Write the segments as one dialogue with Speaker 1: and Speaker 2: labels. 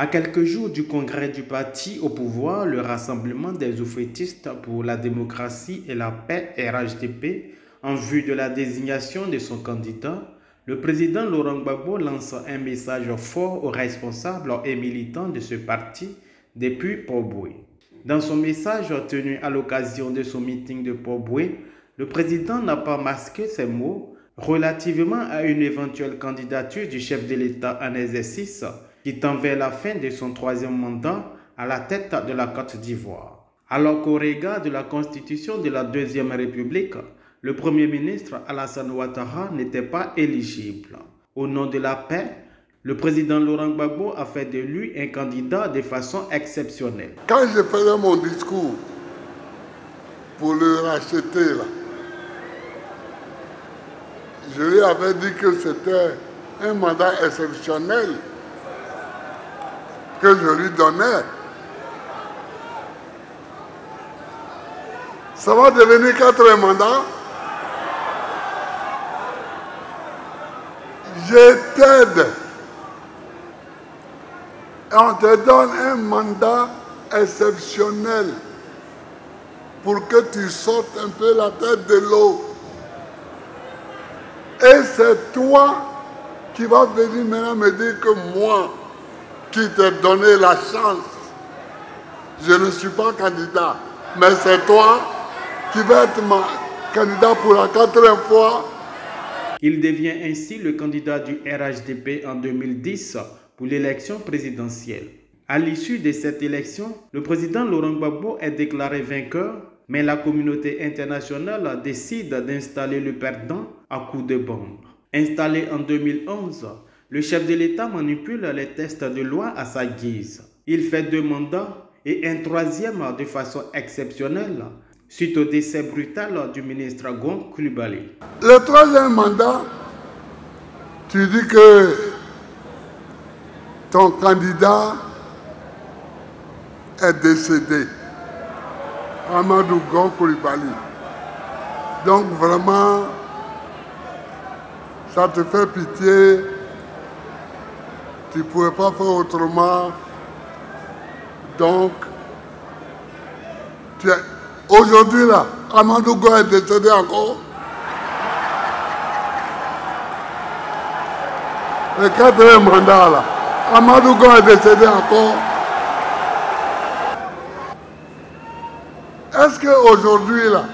Speaker 1: À quelques jours du congrès du parti au pouvoir, le Rassemblement des oufettistes pour la démocratie et la paix RHDP, en vue de la désignation de son candidat, le président Laurent Gbagbo lance un message fort aux responsables et militants de ce parti depuis Port-Boué. Dans son message tenu à l'occasion de son meeting de Port-Boué, le président n'a pas masqué ses mots relativement à une éventuelle candidature du chef de l'État en exercice qui tend vers la fin de son troisième mandat à la tête de la Côte d'Ivoire. Alors qu'au regard de la constitution de la Deuxième République, le Premier ministre Alassane Ouattara n'était pas éligible. Au nom de la paix, le président Laurent Gbagbo a fait de lui un candidat de façon exceptionnelle.
Speaker 2: Quand je faisais mon discours pour le racheter, là, je lui avais dit que c'était un mandat exceptionnel que je lui donnais. Ça va devenir 4 mandats. Je t'aide. Et on te donne un mandat exceptionnel pour que tu sortes un peu la tête de l'eau. Et c'est toi qui vas venir maintenant me dire que moi, qui t'ai donné la chance, je ne suis pas candidat, mais c'est toi qui vas être candidat pour la 4e fois.
Speaker 1: Il devient ainsi le candidat du RHDP en 2010 pour l'élection présidentielle. À l'issue de cette élection, le président Laurent Gbagbo est déclaré vainqueur, mais la communauté internationale décide d'installer le perdant à coups de bombe. Installé en 2011, le chef de l'État manipule les textes de loi à sa guise. Il fait 2 mandats et un 3e de façon exceptionnelle, suite au décès brutal du ministre Gon Coulibaly.
Speaker 2: Le 3e mandat, tu dis que ton candidat est décédé, Amadou Gon Coulibaly. Donc vraiment, ça te fait pitié. Tu ne pouvais pas faire autrement. Donc, aujourd'hui là, Amadou Gon est décédé encore. Le 4e mandat là, Amadou Gon est décédé encore. Est-ce qu'aujourd'hui là,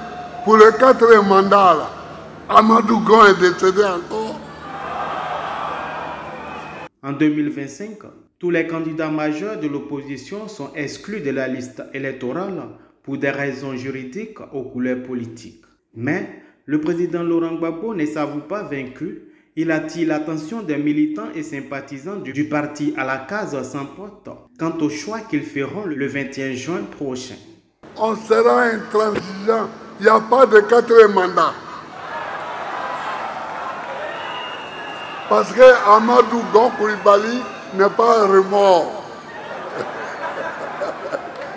Speaker 2: pour le 4e mandat là, Amadou Gon est décédé encore?
Speaker 1: En 2025, tous les candidats majeurs de l'opposition sont exclus de la liste électorale pour des raisons juridiques aux couleurs politiques. Mais le président Laurent Gbagbo ne s'avoue pas vaincu. Il attire l'attention des militants et sympathisants du parti à la case sans porte quant au choix qu'ils feront le 21 juin prochain.
Speaker 2: On sera intransigeant. Il n'y a pas de 4e mandat. Parce que Amadou Gon Coulibaly n'est pas remords.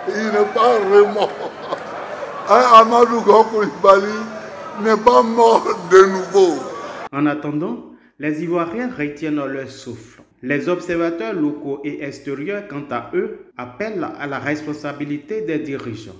Speaker 2: Il n'est pas remords. Amadou Gon Coulibaly n'est pas mort de nouveau.
Speaker 1: En attendant, les Ivoiriens retiennent leur souffle. Les observateurs locaux et extérieurs, quant à eux, appellent à la responsabilité des dirigeants.